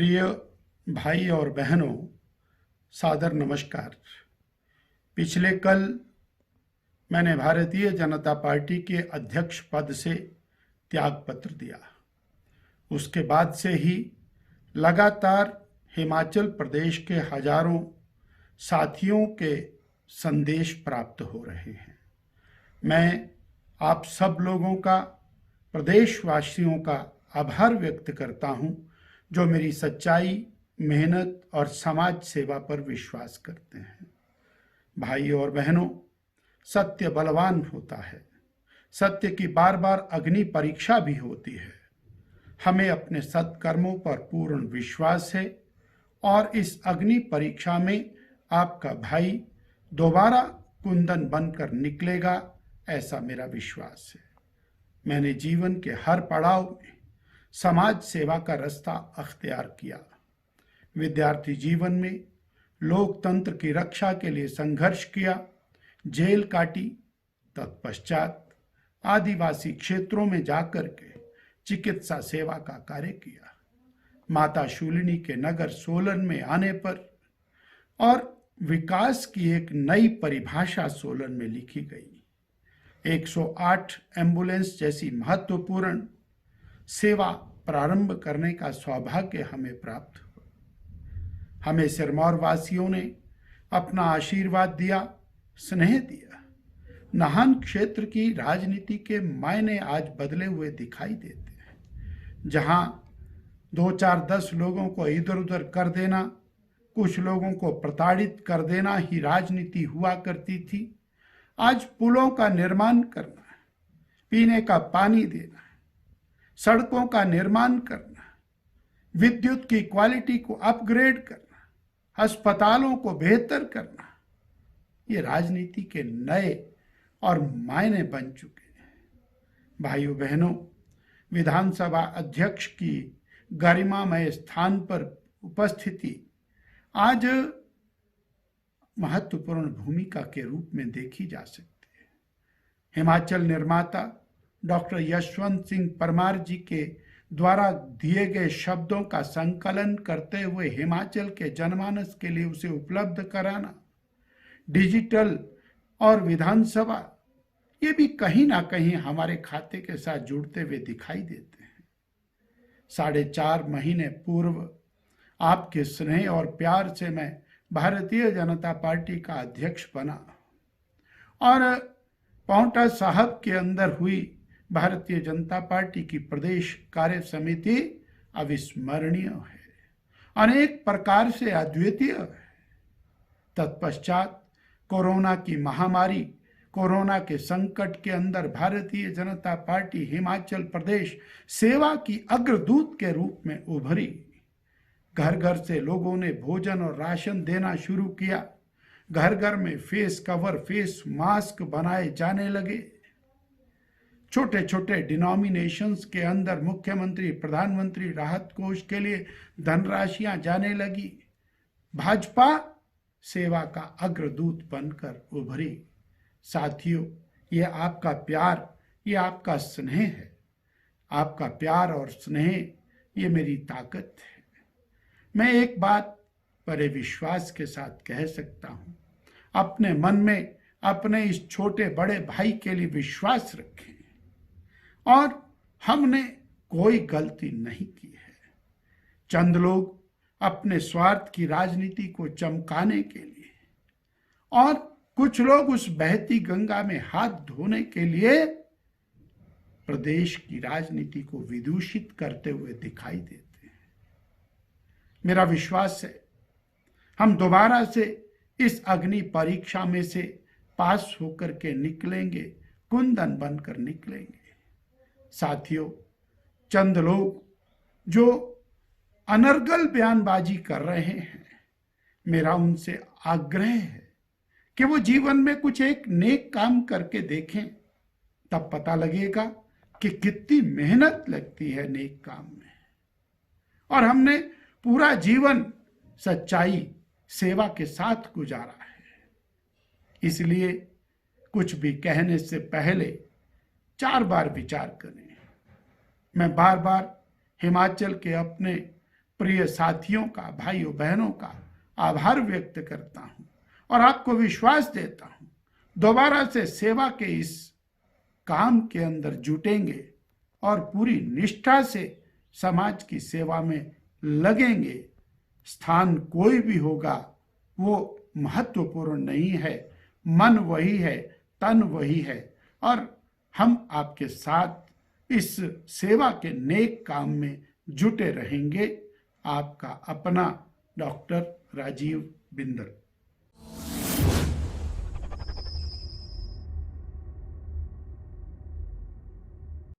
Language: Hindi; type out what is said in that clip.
प्रिय भाई और बहनों, सादर नमस्कार। पिछले कल मैंने भारतीय जनता पार्टी के अध्यक्ष पद से त्याग पत्र दिया। उसके बाद से ही लगातार हिमाचल प्रदेश के हजारों साथियों के संदेश प्राप्त हो रहे हैं। मैं आप सब लोगों का, प्रदेशवासियों का आभार व्यक्त करता हूं, जो मेरी सच्चाई, मेहनत और समाज सेवा पर विश्वास करते हैं। भाई और बहनों, सत्य बलवान होता है। सत्य की बार बार अग्नि परीक्षा भी होती है। हमें अपने सत्कर्मों पर पूर्ण विश्वास है और इस अग्नि परीक्षा में आपका भाई दोबारा कुंदन बनकर निकलेगा, ऐसा मेरा विश्वास है। मैंने जीवन के हर पड़ाव में समाज सेवा का रास्ता अख्तियार किया। विद्यार्थी जीवन में लोकतंत्र की रक्षा के लिए संघर्ष किया, जेल काटी। तत्पश्चात आदिवासी क्षेत्रों में जाकर के चिकित्सा सेवा का कार्य किया। माता शूलिनी के नगर सोलन में आने पर और विकास की एक नई परिभाषा सोलन में लिखी गई। 108 एम्बुलेंस जैसी महत्वपूर्ण सेवा प्रारंभ करने का सौभाग्य हमें प्राप्त हुआ। हमें सिरमौर वासियों ने अपना आशीर्वाद दिया, स्नेह दिया। नाहन क्षेत्र की राजनीति के मायने आज बदले हुए दिखाई देते हैं। जहां 2-4-10 लोगों को इधर उधर कर देना, कुछ लोगों को प्रताड़ित कर देना ही राजनीति हुआ करती थी, आज पुलों का निर्माण करना, पीने का पानी देना, सड़कों का निर्माण करना, विद्युत की क्वालिटी को अपग्रेड करना, अस्पतालों को बेहतर करना, ये राजनीति के नए और मायने बन चुके हैं। भाइयों बहनों, विधानसभा अध्यक्ष की गरिमामय स्थान पर उपस्थिति आज महत्वपूर्ण भूमिका के रूप में देखी जा सकती है। हिमाचल निर्माता डॉक्टर यशवंत सिंह परमार जी के द्वारा दिए गए शब्दों का संकलन करते हुए हिमाचल के जनमानस के लिए उसे उपलब्ध कराना, डिजिटल और विधानसभा, ये भी कहीं ना कहीं हमारे खाते के साथ जुड़ते हुए दिखाई देते हैं। 4.5 महीने पूर्व आपके स्नेह और प्यार से मैं भारतीय जनता पार्टी का अध्यक्ष बना और पांवटा साहब के अंदर हुई भारतीय जनता पार्टी की प्रदेश कार्य समिति अविस्मरणीय है, अनेक प्रकार से अद्वितीय है। तत्पश्चात कोरोना की महामारी, कोरोना के संकट के अंदर भारतीय जनता पार्टी हिमाचल प्रदेश सेवा की अग्रदूत के रूप में उभरी। घर घर से लोगों ने भोजन और राशन देना शुरू किया। घर घर में फेस कवर, फेस मास्क बनाए जाने लगे। छोटे छोटे डिनोमिनेशंस के अंदर मुख्यमंत्री, प्रधानमंत्री राहत कोष के लिए धनराशियां जाने लगी। भाजपा सेवा का अग्रदूत बनकर उभरी। साथियों, ये आपका प्यार, ये आपका स्नेह है। आपका प्यार और स्नेह, ये मेरी ताकत है। मैं एक बात बड़े विश्वास के साथ कह सकता हूं, अपने मन में अपने इस छोटे बड़े भाई के लिए विश्वास रखें और हमने कोई गलती नहीं की है। चंद लोग अपने स्वार्थ की राजनीति को चमकाने के लिए और कुछ लोग उस बहती गंगा में हाथ धोने के लिए प्रदेश की राजनीति को विदूषित करते हुए दिखाई देते हैं। मेरा विश्वास है हम दोबारा से इस अग्नि परीक्षा में से पास होकर के निकलेंगे, कुंदन बनकर निकलेंगे। साथियों, चंद लोग जो अनर्गल बयानबाजी कर रहे हैं, मेरा उनसे आग्रह है कि वो जीवन में कुछ एक नेक काम करके देखें, तब पता लगेगा कि कितनी मेहनत लगती है नेक काम में। और हमने पूरा जीवन सच्चाई, सेवा के साथ गुजारा है। इसलिए कुछ भी कहने से पहले 4 बार विचार करें। मैं बार बार हिमाचल के अपने प्रिय साथियों का, भाइयों बहनों का आभार व्यक्त करता हूं और आपको विश्वास देता हूं दोबारा से सेवा के इस काम के अंदर जुटेंगे और पूरी निष्ठा से समाज की सेवा में लगेंगे। स्थान कोई भी होगा वो महत्वपूर्ण नहीं है, मन वही है, तन वही है और हम आपके साथ इस सेवा के नेक काम में जुटे रहेंगे। आपका अपना डॉक्टर राजीव बिंदल।